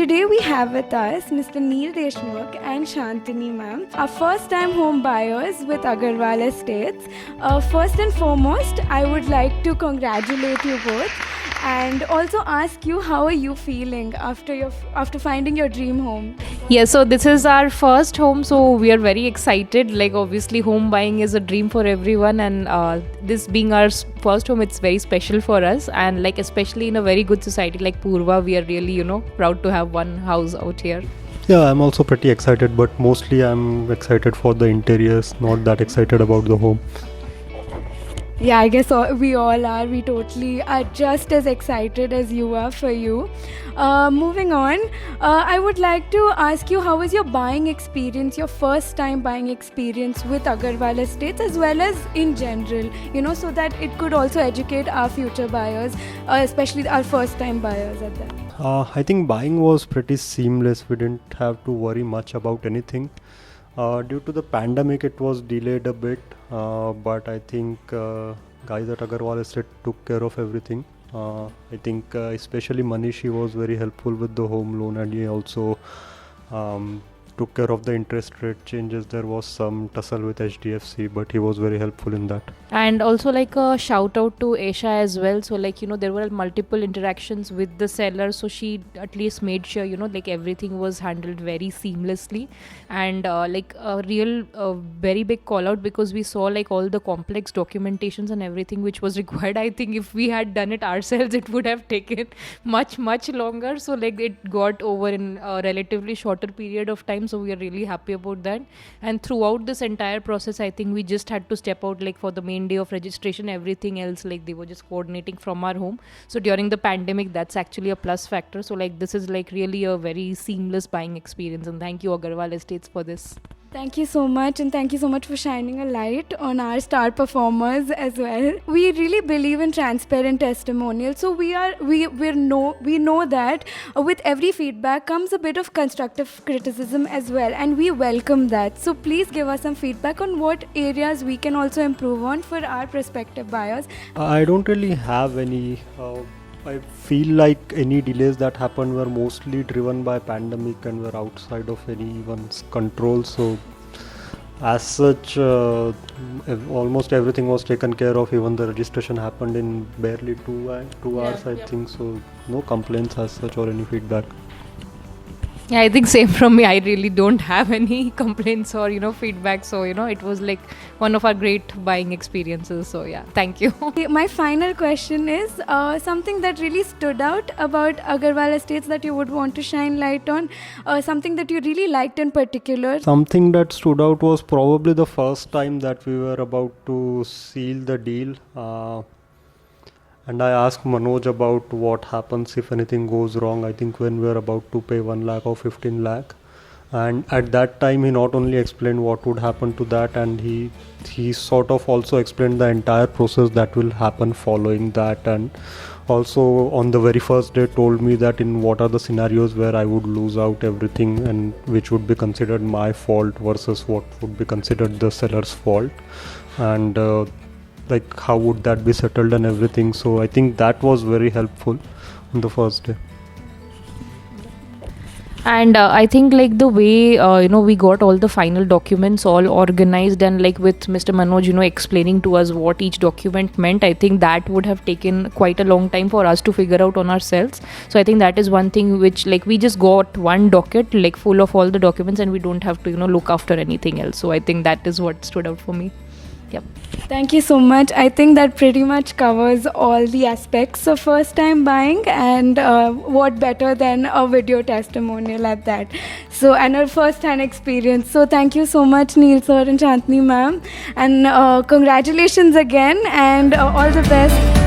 today we have with us Mr. Neel and Shantani ma'am, our first time home buyers with Agarwal Estates. First and foremost, I would like to congratulate you both and also ask you, how are you feeling after finding your dream home? Yeah, so this is our first home, so we are very excited. Like, obviously, home buying is a dream for everyone, and this being our first home, it's very special for us. And like, especially in a very good society like Purva, we are really, proud to have one house out here. Yeah, I'm also pretty excited, but mostly I'm excited for the interiors, not that excited about the home. Yeah, I guess we all are. We totally are just as excited as you are for you. Moving on, I would like to ask you, how was your buying experience, your first time buying experience with Agarwal Estates, as well as in general, so that it could also educate our future buyers, especially our first time buyers at that. I think buying was pretty seamless. We didn't have to worry much about anything. Due to the pandemic, it was delayed a bit, but I think guys at Agarwal Estate took care of everything. I think especially Manish, he was very helpful with the home loan, and he also took care of the interest rate changes. There was some tussle with HDFC, but he was very helpful in that. And also, like, a shout out to Aisha as well. So, like, there were multiple interactions with the seller, so she at least made sure, like, everything was handled very seamlessly. And like, a real very big call out, because we saw like all the complex documentations and everything which was required. I think if we had done it ourselves, it would have taken much longer. So like, it got over in a relatively shorter period of time, so we are really happy about that. And throughout this entire process, I think we just had to step out, like, for the main day of registration. Everything else, like, they were just coordinating from our home. So during the pandemic, that's actually a plus factor. So like, this is like really a very seamless buying experience, and thank you Agarwal Estates for this. Thank you so much, and thank you so much for shining a light on our star performers as well. We really believe in transparent testimonials, so we know that with every feedback comes a bit of constructive criticism as well, and we welcome that. So please give us some feedback on what areas we can also improve on for our prospective buyers. I don't really have any. I feel like any delays that happened were mostly driven by pandemic and were outside of anyone's control. So as such, almost everything was taken care of. Even the registration happened in barely 2 hours, I think. So no complaints as such or any feedback. Yeah, I think same from me. I really don't have any complaints or feedback. So it was like one of our great buying experiences. So yeah, thank you. My final question is something that really stood out about Agarwal Estates that you would want to shine light on, something that you really liked in particular. Something that stood out was probably the first time that we were about to seal the deal. And I asked Manoj about what happens if anything goes wrong. I think when we were about to pay 1 lakh or 15 lakh. And at that time, he not only explained what would happen to that, and he sort of also explained the entire process that will happen following that. And also on the very first day told me that in what are the scenarios where I would lose out everything, and which would be considered my fault versus what would be considered the seller's fault. And like, how would that be settled and everything. So I think that was very helpful on the first day. And I think like the way we got all the final documents all organized, and like with Mr. Manoj explaining to us what each document meant, I think that would have taken quite a long time for us to figure out on ourselves. So I think that is one thing which, like, we just got one docket like full of all the documents, and we don't have to look after anything else. So I think that is what stood out for me. Yep. Thank you so much. I think that pretty much covers all the aspects of first time buying, and what better than a video testimonial at that. So, and a first hand experience. So thank you so much, Neel sir and Shantani ma'am, and congratulations again, and all the best.